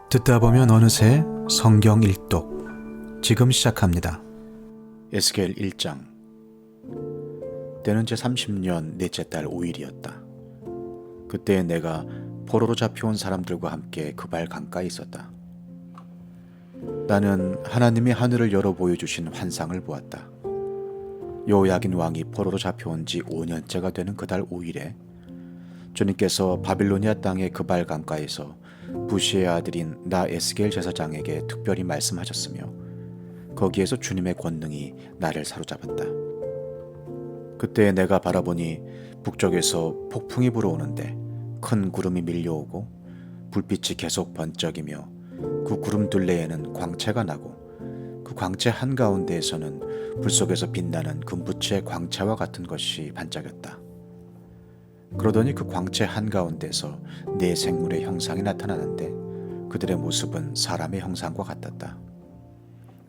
듣다 보면 어느새 성경 일독 지금 시작합니다. 에스겔 1장. 때는 제30년 넷째 달 5일이었다. 그때 내가 포로로 잡혀온 사람들과 함께 그발 강가에 있었다. 나는 하나님이 하늘을 열어 보여주신 환상을 보았다. 여호야긴 왕이 포로로 잡혀온 지 5년째가 되는 그달 5일에 주님께서 바빌로니아 땅의 그발 강가에서 부시의 아들인 나 에스겔 제사장에게 특별히 말씀하셨으며 거기에서 주님의 권능이 나를 사로잡았다. 그때 내가 바라보니 북쪽에서 폭풍이 불어오는데 큰 구름이 밀려오고 불빛이 계속 번쩍이며 그 구름 둘레에는 광채가 나고 그 광채 한가운데에서는 불 속에서 빛나는 금부치의 광채와 같은 것이 반짝였다. 그러더니 그 광채 한가운데서 네 생물의 형상이 나타나는데 그들의 모습은 사람의 형상과 같았다.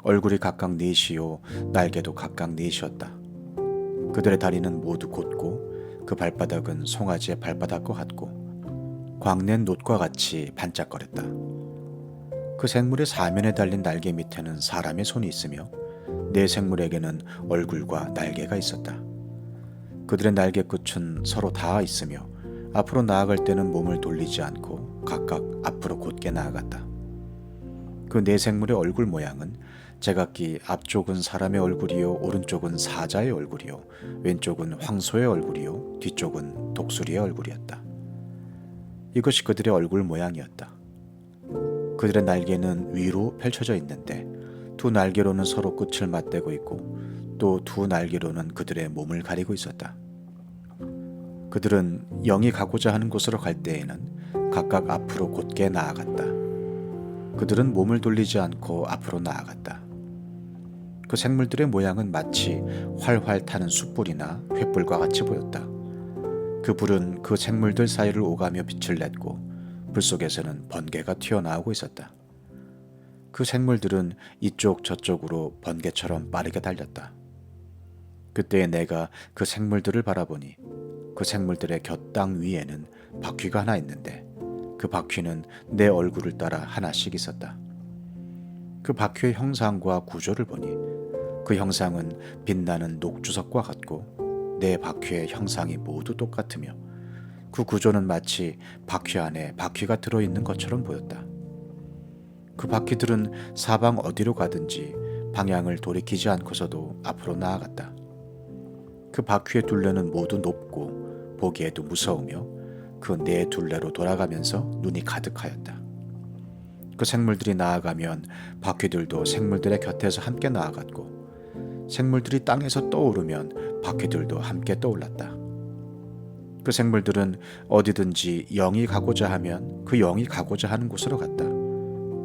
얼굴이 각각 넷이요 날개도 각각 넷이었다. 그들의 다리는 모두 곧고 그 발바닥은 송아지의 발바닥과 같고 광낸 놋과 같이 반짝거렸다. 그 생물의 사면에 달린 날개 밑에는 사람의 손이 있으며 네 생물에게는 얼굴과 날개가 있었다. 그들의 날개 끝은 서로 닿아 있으며 앞으로 나아갈 때는 몸을 돌리지 않고 각각 앞으로 곧게 나아갔다. 그 네 생물의 얼굴 모양은 제각기 앞쪽은 사람의 얼굴이요 오른쪽은 사자의 얼굴이요 왼쪽은 황소의 얼굴이요 뒤쪽은 독수리의 얼굴이었다. 이것이 그들의 얼굴 모양이었다. 그들의 날개는 위로 펼쳐져 있는데 두 날개로는 서로 끝을 맞대고 있고 또 두 날개로는 그들의 몸을 가리고 있었다. 그들은 영이 가고자 하는 곳으로 갈 때에는 각각 앞으로 곧게 나아갔다. 그들은 몸을 돌리지 않고 앞으로 나아갔다. 그 생물들의 모양은 마치 활활 타는 숯불이나 횃불과 같이 보였다. 그 불은 그 생물들 사이를 오가며 빛을 냈고 불 속에서는 번개가 튀어나오고 있었다. 그 생물들은 이쪽 저쪽으로 번개처럼 빠르게 달렸다. 그때 내가 그 생물들을 바라보니 그 생물들의 곁땅 위에는 바퀴가 하나 있는데 그 바퀴는 내 얼굴을 따라 하나씩 있었다. 그 바퀴의 형상과 구조를 보니 그 형상은 빛나는 녹주석과 같고 내 바퀴의 형상이 모두 똑같으며 그 구조는 마치 바퀴 안에 바퀴가 들어있는 것처럼 보였다. 그 바퀴들은 사방 어디로 가든지 방향을 돌이키지 않고서도 앞으로 나아갔다. 그 바퀴의 둘레는 모두 높고 보기에도 무서우며 그 네 둘레로 돌아가면서 눈이 가득하였다. 그 생물들이 나아가면 바퀴들도 생물들의 곁에서 함께 나아갔고 생물들이 땅에서 떠오르면 바퀴들도 함께 떠올랐다. 그 생물들은 어디든지 영이 가고자 하면 그 영이 가고자 하는 곳으로 갔다.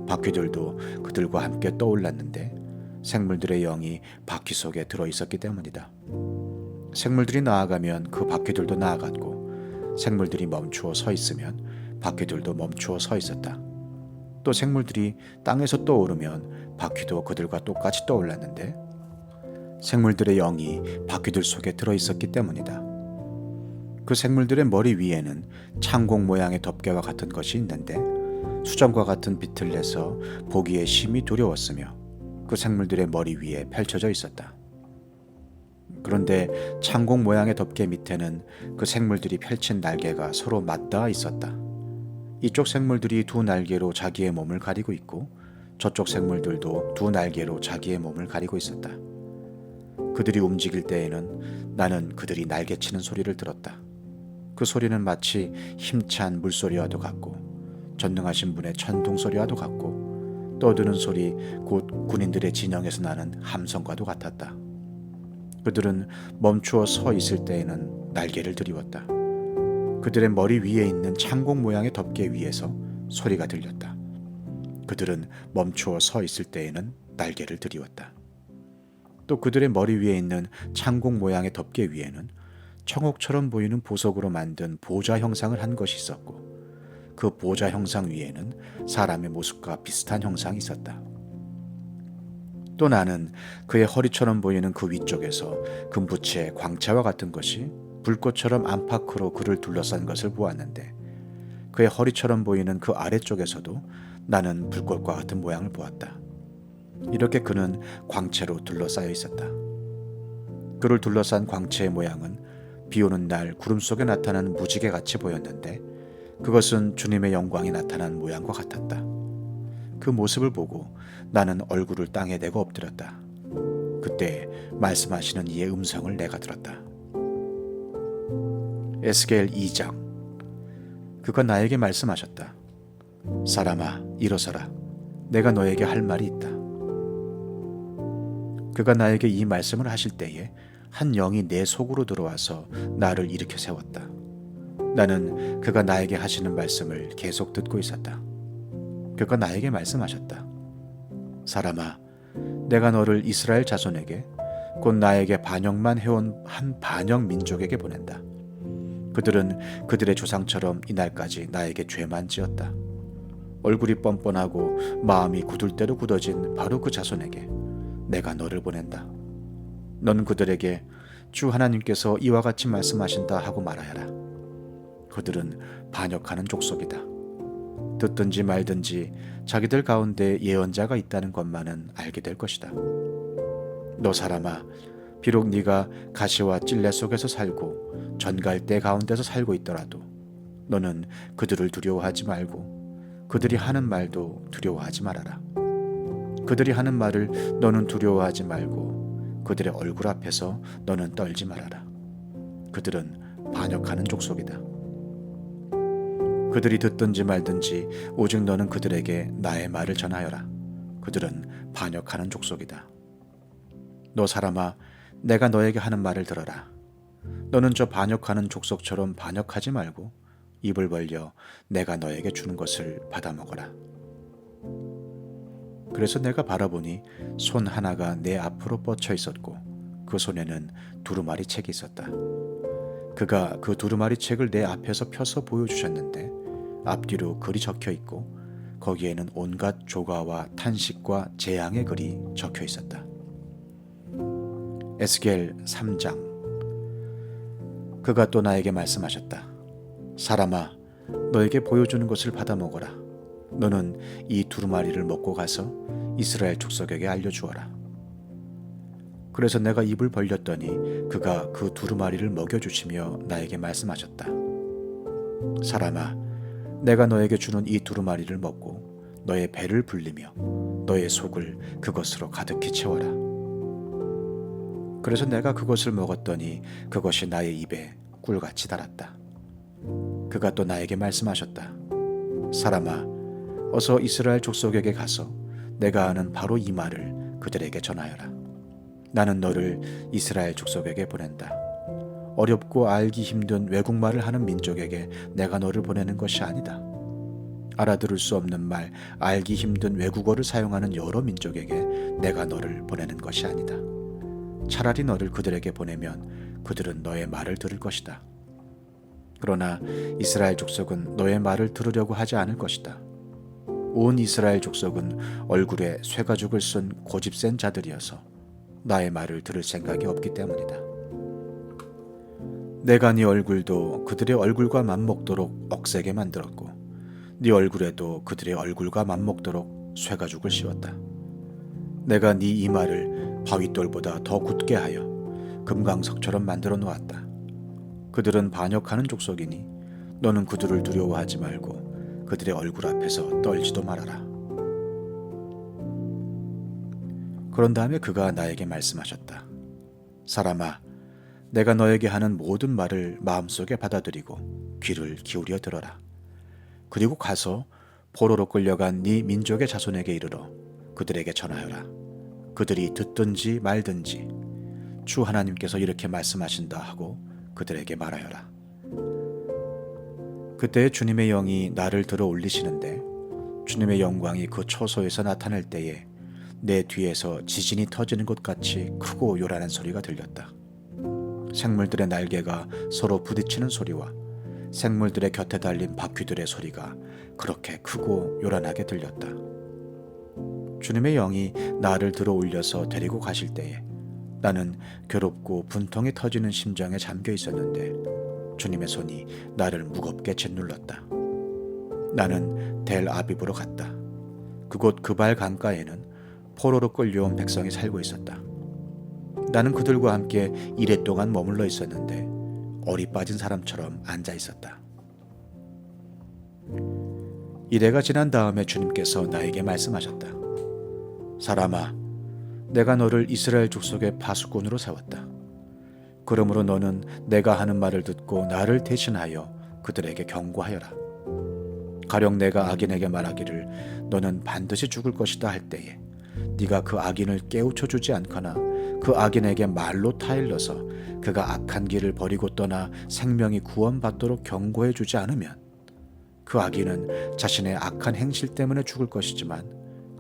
바퀴들도 그들과 함께 떠올랐는데 생물들의 영이 바퀴 속에 들어있었기 때문이다. 생물들이 나아가면 그 바퀴들도 나아갔고 생물들이 멈추어 서 있으면 바퀴들도 멈추어 서 있었다. 또 생물들이 땅에서 떠오르면 바퀴도 그들과 똑같이 떠올랐는데 생물들의 영이 바퀴들 속에 들어있었기 때문이다. 그 생물들의 머리 위에는 창공 모양의 덮개와 같은 것이 있는데 수정과 같은 빛을 내서 보기에 심히 두려웠으며 그 생물들의 머리 위에 펼쳐져 있었다. 그런데 창공 모양의 덮개 밑에는 그 생물들이 펼친 날개가 서로 맞닿아 있었다. 이쪽 생물들이 두 날개로 자기의 몸을 가리고 있고 저쪽 생물들도 두 날개로 자기의 몸을 가리고 있었다. 그들이 움직일 때에는 나는 그들이 날개치는 소리를 들었다. 그 소리는 마치 힘찬 물소리와도 같고 전능하신 분의 천둥소리와도 같고 떠드는 소리 곧 군인들의 진영에서 나는 함성과도 같았다. 그들은 멈추어 서 있을 때에는 날개를 들이웠다. 그들의 머리 위에 있는 창공 모양의 덮개 위에서 소리가 들렸다. 그들은 멈추어 서 있을 때에는 날개를 들이웠다. 또 그들의 머리 위에 있는 창공 모양의 덮개 위에는 청옥처럼 보이는 보석으로 만든 보좌 형상을 한 것이 있었고 그 보좌 형상 위에는 사람의 모습과 비슷한 형상이 있었다. 또 나는 그의 허리처럼 보이는 그 위쪽에서 금부치의 광채와 같은 것이 불꽃처럼 안팎으로 그를 둘러싼 것을 보았는데 그의 허리처럼 보이는 그 아래쪽에서도 나는 불꽃과 같은 모양을 보았다. 이렇게 그는 광채로 둘러싸여 있었다. 그를 둘러싼 광채의 모양은 비 오는 날 구름 속에 나타난 무지개 같이 보였는데 그것은 주님의 영광이 나타난 모양과 같았다. 그 모습을 보고 나는 얼굴을 땅에 대고 엎드렸다. 그때 말씀하시는 이의 음성을 내가 들었다. 에스겔 2장. 그가 나에게 말씀하셨다. 사람아, 일어서라. 내가 너에게 할 말이 있다. 그가 나에게 이 말씀을 하실 때에 한 영이 내 속으로 들어와서 나를 일으켜 세웠다. 나는 그가 나에게 하시는 말씀을 계속 듣고 있었다. 그가 나에게 말씀하셨다. 사람아, 내가 너를 이스라엘 자손에게 곧 나에게 반역만 해온 한 반역 민족에게 보낸다. 그들은 그들의 조상처럼 이날까지 나에게 죄만 지었다. 얼굴이 뻔뻔하고 마음이 굳을 대로 굳어진 바로 그 자손에게 내가 너를 보낸다. 너는 그들에게 주 하나님께서 이와 같이 말씀하신다 하고 말하여라. 그들은 반역하는 족속이다. 듣든지 말든지 자기들 가운데 예언자가 있다는 것만은 알게 될 것이다. 너 사람아, 비록 네가 가시와 찔레 속에서 살고 전갈대 가운데서 살고 있더라도 너는 그들을 두려워하지 말고 그들이 하는 말도 두려워하지 말아라. 그들이 하는 말을 너는 두려워하지 말고 그들의 얼굴 앞에서 너는 떨지 말아라. 그들은 반역하는 족속이다. 그들이 듣든지 말든지 오직 너는 그들에게 나의 말을 전하여라. 그들은 반역하는 족속이다. 너 사람아, 내가 너에게 하는 말을 들어라. 너는 저 반역하는 족속처럼 반역하지 말고 입을 벌려 내가 너에게 주는 것을 받아먹어라. 그래서 내가 바라보니 손 하나가 내 앞으로 뻗쳐 있었고 그 손에는 두루마리 책이 있었다. 그가 그 두루마리 책을 내 앞에서 펴서 보여주셨는데 앞뒤로 글이 적혀 있고 거기에는 온갖 조가와 탄식과 재앙의 글이 적혀 있었다. 에스겔 3장. 그가 또 나에게 말씀하셨다. 사람아, 너에게 보여주는 것을 받아먹어라. 너는 이 두루마리를 먹고 가서 이스라엘 족속에게 알려주어라. 그래서 내가 입을 벌렸더니 그가 그 두루마리를 먹여주시며 나에게 말씀하셨다. 사람아, 내가 너에게 주는 이 두루마리를 먹고 너의 배를 불리며 너의 속을 그것으로 가득히 채워라. 그래서 내가 그것을 먹었더니 그것이 나의 입에 꿀같이 달았다. 그가 또 나에게 말씀하셨다. 사람아, 어서 이스라엘 족속에게 가서 내가 아는 바로 이 말을 그들에게 전하여라. 나는 너를 이스라엘 족속에게 보낸다. 어렵고 알기 힘든 외국말을 하는 민족에게 내가 너를 보내는 것이 아니다. 알아들을 수 없는 말, 알기 힘든 외국어를 사용하는 여러 민족에게 내가 너를 보내는 것이 아니다. 차라리 너를 그들에게 보내면 그들은 너의 말을 들을 것이다. 그러나 이스라엘 족속은 너의 말을 들으려고 하지 않을 것이다. 온 이스라엘 족속은 얼굴에 쇠가죽을 쓴 고집센 자들이어서 나의 말을 들을 생각이 없기 때문이다. 내가 네 얼굴도 그들의 얼굴과 맞먹도록 억세게 만들었고 네 얼굴에도 그들의 얼굴과 맞먹도록 쇠가죽을 씌웠다. 내가 네 이마를 바위돌보다 더 굳게 하여 금강석처럼 만들어 놓았다. 그들은 반역하는 족속이니 너는 그들을 두려워하지 말고 그들의 얼굴 앞에서 떨지도 말아라. 그런 다음에 그가 나에게 말씀하셨다. 사람아, 내가 너에게 하는 모든 말을 마음속에 받아들이고 귀를 기울여 들어라. 그리고 가서 포로로 끌려간 네 민족의 자손에게 이르러 그들에게 전하여라. 그들이 듣든지 말든지 주 하나님께서 이렇게 말씀하신다 하고 그들에게 말하여라. 그때 주님의 영이 나를 들어 올리시는데 주님의 영광이 그 처소에서 나타날 때에 내 뒤에서 지진이 터지는 것 같이 크고 요란한 소리가 들렸다. 생물들의 날개가 서로 부딪히는 소리와 생물들의 곁에 달린 바퀴들의 소리가 그렇게 크고 요란하게 들렸다. 주님의 영이 나를 들어 올려서 데리고 가실 때에 나는 괴롭고 분통이 터지는 심정에 잠겨 있었는데 주님의 손이 나를 무겁게 짓눌렀다. 나는 델 아비브로 갔다. 그곳 그발 강가에는 포로로 끌려온 백성이 살고 있었다. 나는 그들과 함께 이래 동안 머물러 있었는데 어리 빠진 사람처럼 앉아 있었다. 이래가 지난 다음에 주님께서 나에게 말씀하셨다. 사람아, 내가 너를 이스라엘 족속의 파수꾼으로 세웠다. 그러므로 너는 내가 하는 말을 듣고 나를 대신하여 그들에게 경고하여라. 가령 내가 악인에게 말하기를 너는 반드시 죽을 것이다 할 때에 네가 그 악인을 깨우쳐 주지 않거나 그 악인에게 말로 타일러서 그가 악한 길을 버리고 떠나 생명이 구원받도록 경고해 주지 않으면 그 악인은 자신의 악한 행실 때문에 죽을 것이지만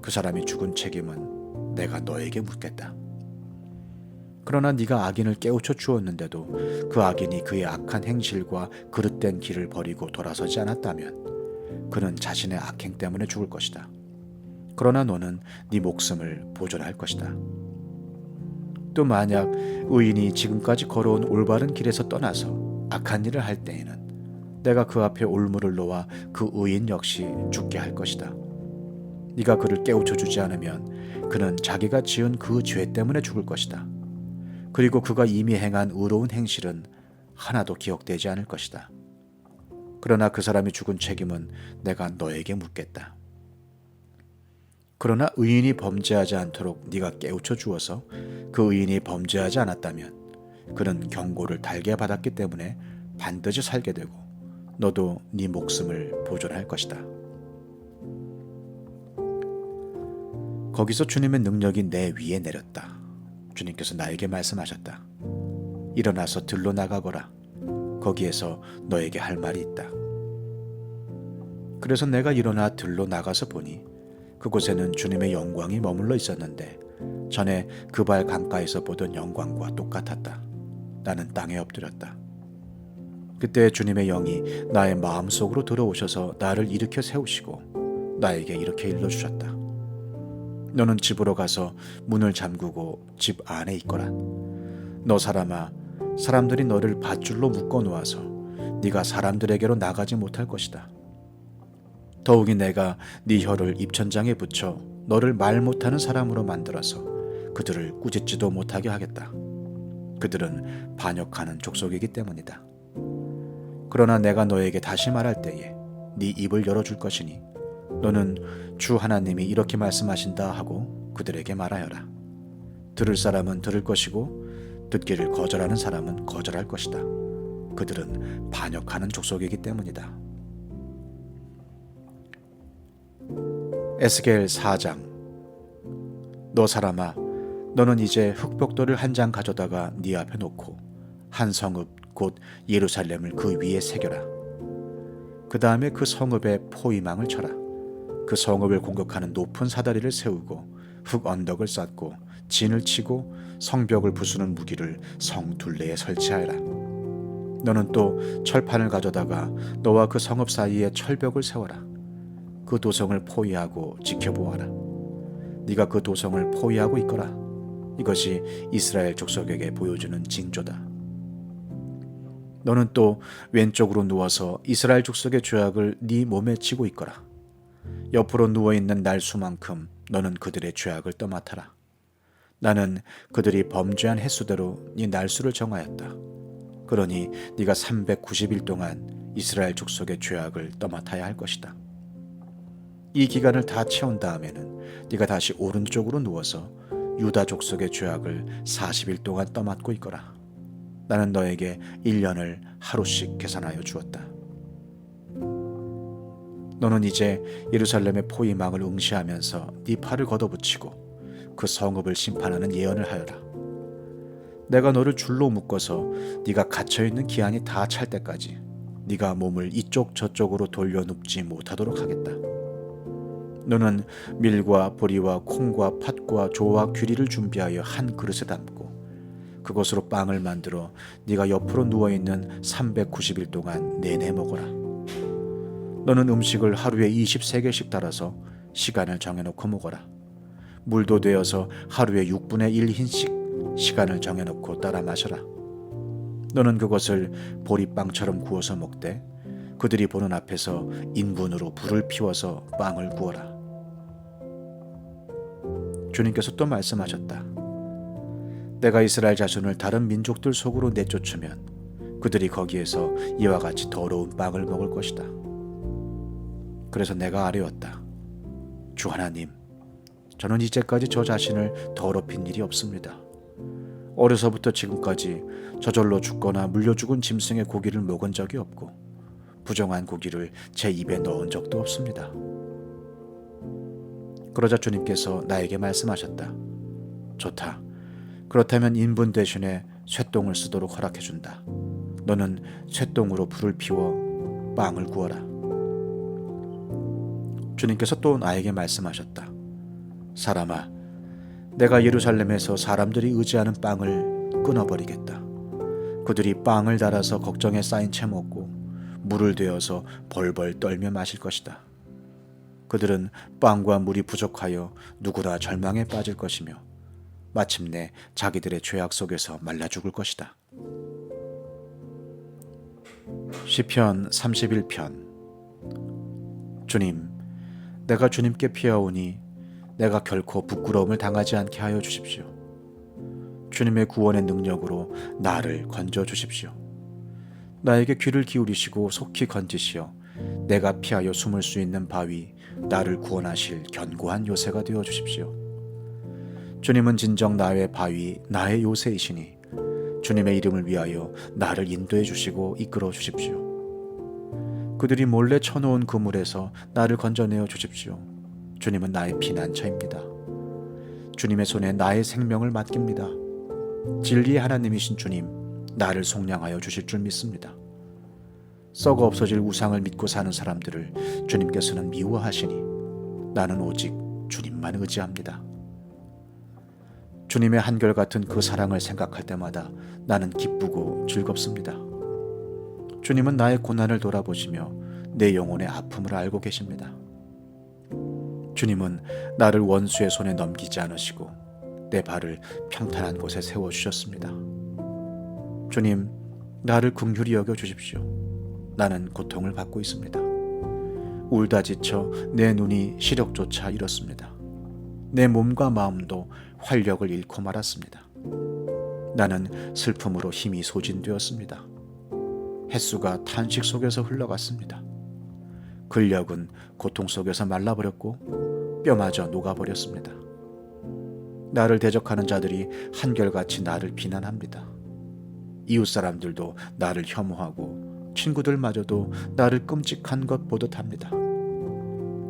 그 사람이 죽은 책임은 내가 너에게 묻겠다. 그러나 네가 악인을 깨우쳐 주었는데도 그 악인이 그의 악한 행실과 그릇된 길을 버리고 돌아서지 않았다면 그는 자신의 악행 때문에 죽을 것이다. 그러나 너는 네 목숨을 보존할 것이다. 또 만약 의인이 지금까지 걸어온 올바른 길에서 떠나서 악한 일을 할 때에는 내가 그 앞에 올무를 놓아 그 의인 역시 죽게 할 것이다. 네가 그를 깨우쳐 주지 않으면 그는 자기가 지은 그 죄 때문에 죽을 것이다. 그리고 그가 이미 행한 의로운 행실은 하나도 기억되지 않을 것이다. 그러나 그 사람이 죽은 책임은 내가 너에게 묻겠다. 그러나 의인이 범죄하지 않도록 네가 깨우쳐 주어서 그 의인이 범죄하지 않았다면 그는 경고를 달게 받았기 때문에 반드시 살게 되고 너도 네 목숨을 보존할 것이다. 거기서 주님의 능력이 내 위에 내렸다. 주님께서 나에게 말씀하셨다. 일어나서 들로 나가거라. 거기에서 너에게 할 말이 있다. 그래서 내가 일어나 들로 나가서 보니 그곳에는 주님의 영광이 머물러 있었는데 전에 그발 강가에서 보던 영광과 똑같았다. 나는 땅에 엎드렸다. 그때 주님의 영이 나의 마음속으로 들어오셔서 나를 일으켜 세우시고 나에게 이렇게 일러주셨다. 너는 집으로 가서 문을 잠그고 집 안에 있거라. 너 사람아, 사람들이 너를 밧줄로 묶어 놓아서 네가 사람들에게로 나가지 못할 것이다. 더욱이 내가 네 혀를 입천장에 붙여 너를 말 못하는 사람으로 만들어서 그들을 꾸짖지도 못하게 하겠다. 그들은 반역하는 족속이기 때문이다. 그러나 내가 너에게 다시 말할 때에 네 입을 열어줄 것이니 너는 주 하나님이 이렇게 말씀하신다 하고 그들에게 말하여라. 들을 사람은 들을 것이고 듣기를 거절하는 사람은 거절할 것이다. 그들은 반역하는 족속이기 때문이다. 에스겔 4장. 너 사람아, 너는 이제 흑벽돌을 한 장 가져다가 네 앞에 놓고 한 성읍 곧 예루살렘을 그 위에 새겨라. 그 다음에 그 성읍에 포위망을 쳐라. 그 성읍을 공격하는 높은 사다리를 세우고 흙 언덕을 쌓고 진을 치고 성벽을 부수는 무기를 성 둘레에 설치하여라. 너는 또 철판을 가져다가 너와 그 성읍 사이에 철벽을 세워라. 그 도성을 포위하고 지켜보아라. 네가 그 도성을 포위하고 있거라. 이것이 이스라엘 족속에게 보여주는 징조다. 너는 또 왼쪽으로 누워서 이스라엘 족속의 죄악을 네 몸에 지고 있거라. 옆으로 누워있는 날수만큼 너는 그들의 죄악을 떠맡아라. 나는 그들이 범죄한 횟수대로 네 날수를 정하였다. 그러니 네가 390일 동안 이스라엘 족속의 죄악을 떠맡아야 할 것이다. 이 기간을 다 채운 다음에는 네가 다시 오른쪽으로 누워서 유다 족속의 죄악을 40일 동안 떠맡고 있거라. 나는 너에게 1년을 하루씩 계산하여 주었다. 너는 이제 예루살렘의 포위망을 응시하면서 네 팔을 걷어붙이고 그 성읍을 심판하는 예언을 하여라. 내가 너를 줄로 묶어서 네가 갇혀있는 기한이 다 찰 때까지 네가 몸을 이쪽 저쪽으로 돌려 눕지 못하도록 하겠다. 너는 밀과 보리와 콩과 팥과 조와 귀리를 준비하여 한 그릇에 담고 그것으로 빵을 만들어 네가 옆으로 누워있는 390일 동안 내내 먹어라. 너는 음식을 하루에 23개씩 달아서 시간을 정해놓고 먹어라. 물도 되어서 하루에 6분의 1 흰씩 시간을 정해놓고 따라 마셔라. 너는 그것을 보리빵처럼 구워서 먹되 그들이 보는 앞에서 인분으로 불을 피워서 빵을 구워라. 주님께서 또 말씀하셨다. 내가 이스라엘 자손을 다른 민족들 속으로 내쫓으면 그들이 거기에서 이와 같이 더러운 빵을 먹을 것이다. 그래서 내가 아뢰었다. 주 하나님, 저는 이제까지 저 자신을 더럽힌 일이 없습니다. 어려서부터 지금까지 저절로 죽거나 물려 죽은 짐승의 고기를 먹은 적이 없고 부정한 고기를 제 입에 넣은 적도 없습니다. 그러자 주님께서 나에게 말씀하셨다. 좋다. 그렇다면 인분 대신에 쇠똥을 쓰도록 허락해준다. 너는 쇠똥으로 불을 피워 빵을 구워라. 주님께서 또 나에게 말씀하셨다. 사람아, 내가 예루살렘에서 사람들이 의지하는 빵을 끊어버리겠다. 그들이 빵을 달아서 걱정에 쌓인 채 먹고 물을 되어서 벌벌 떨며 마실 것이다. 그들은 빵과 물이 부족하여 누구나 절망에 빠질 것이며 마침내 자기들의 죄악 속에서 말라 죽을 것이다. 시편 31편. 주님, 내가 주님께 피하오니 내가 결코 부끄러움을 당하지 않게 하여 주십시오. 주님의 구원의 능력으로 나를 건져 주십시오. 나에게 귀를 기울이시고 속히 건지시어 내가 피하여 숨을 수 있는 바위, 나를 구원하실 견고한 요새가 되어 주십시오. 주님은 진정 나의 바위, 나의 요새이시니 주님의 이름을 위하여 나를 인도해 주시고 이끌어 주십시오. 그들이 몰래 쳐놓은 그물에서 나를 건져내어 주십시오. 주님은 나의 피난처입니다. 주님의 손에 나의 생명을 맡깁니다. 진리의 하나님이신 주님, 나를 속량하여 주실 줄 믿습니다. 썩어 없어질 우상을 믿고 사는 사람들을 주님께서는 미워하시니 나는 오직 주님만 의지합니다. 주님의 한결같은 그 사랑을 생각할 때마다 나는 기쁘고 즐겁습니다. 주님은 나의 고난을 돌아보시며 내 영혼의 아픔을 알고 계십니다. 주님은 나를 원수의 손에 넘기지 않으시고 내 발을 평탄한 곳에 세워주셨습니다. 주님, 나를 긍휼히 여겨 주십시오. 나는 고통을 받고 있습니다. 울다 지쳐 내 눈이 시력조차 잃었습니다. 내 몸과 마음도 활력을 잃고 말았습니다. 나는 슬픔으로 힘이 소진되었습니다. 햇수가 탄식 속에서 흘러갔습니다. 근력은 고통 속에서 말라버렸고 뼈마저 녹아버렸습니다. 나를 대적하는 자들이 한결같이 나를 비난합니다. 이웃 사람들도 나를 혐오하고 친구들마저도 나를 끔찍한 것 보듯 합니다.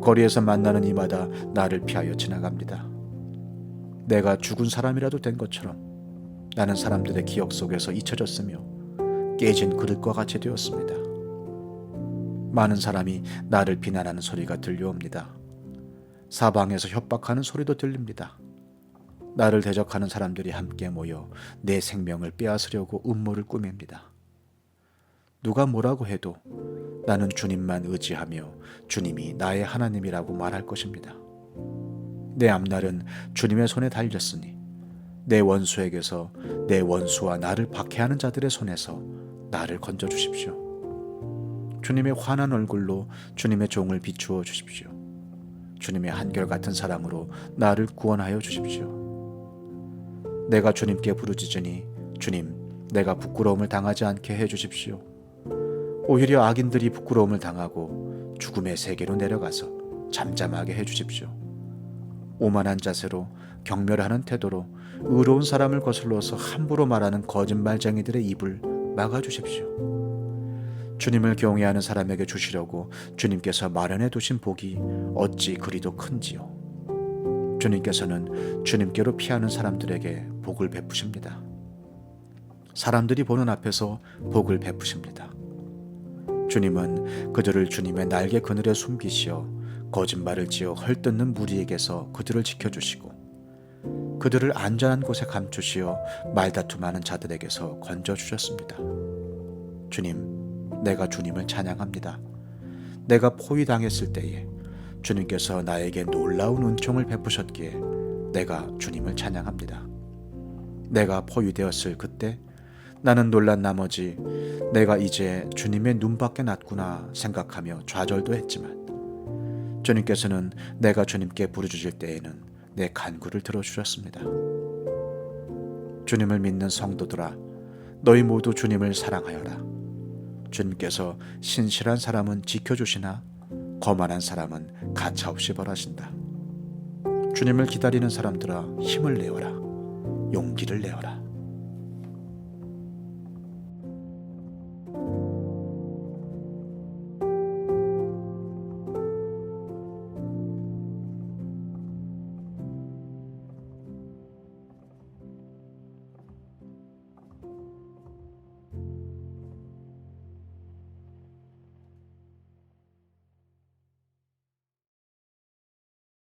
거리에서 만나는 이마다 나를 피하여 지나갑니다. 내가 죽은 사람이라도 된 것처럼 나는 사람들의 기억 속에서 잊혀졌으며 깨진 그릇과 같이 되었습니다. 많은 사람이 나를 비난하는 소리가 들려옵니다. 사방에서 협박하는 소리도 들립니다. 나를 대적하는 사람들이 함께 모여 내 생명을 빼앗으려고 음모를 꾸밉니다. 누가 뭐라고 해도 나는 주님만 의지하며 주님이 나의 하나님이라고 말할 것입니다. 내 앞날은 주님의 손에 달렸으니 내 원수에게서 내 원수와 나를 박해하는 자들의 손에서 나를 건져 주십시오. 주님의 환한 얼굴로 주님의 종을 비추어 주십시오. 주님의 한결같은 사랑으로 나를 구원하여 주십시오. 내가 주님께 부르짖으니 주님, 내가 부끄러움을 당하지 않게 해 주십시오. 오히려 악인들이 부끄러움을 당하고 죽음의 세계로 내려가서 잠잠하게 해 주십시오. 오만한 자세로 경멸하는 태도로 의로운 사람을 거슬러서 함부로 말하는 거짓말쟁이들의 입을 막아주십시오. 주님을 경외하는 사람에게 주시려고 주님께서 마련해 두신 복이 어찌 그리도 큰지요. 주님께서는 주님께로 피하는 사람들에게 복을 베푸십니다. 사람들이 보는 앞에서 복을 베푸십니다. 주님은 그들을 주님의 날개 그늘에 숨기시어 거짓말을 지어 헐뜯는 무리에게서 그들을 지켜주시고 그들을 안전한 곳에 감추시어 말다툼하는 자들에게서 건져주셨습니다. 주님, 내가 주님을 찬양합니다. 내가 포위당했을 때에 주님께서 나에게 놀라운 은총을 베푸셨기에 내가 주님을 찬양합니다. 내가 포위되었을 그때 나는 놀란 나머지 내가 이제 주님의 눈밖에 났구나 생각하며 좌절도 했지만 주님께서는 내가 주님께 부르짖을 때에는 내 간구를 들어주셨습니다. 주님을 믿는 성도들아, 너희 모두 주님을 사랑하여라. 주님께서 신실한 사람은 지켜주시나 거만한 사람은 가차없이 벌하신다. 주님을 기다리는 사람들아, 힘을 내어라. 용기를 내어라.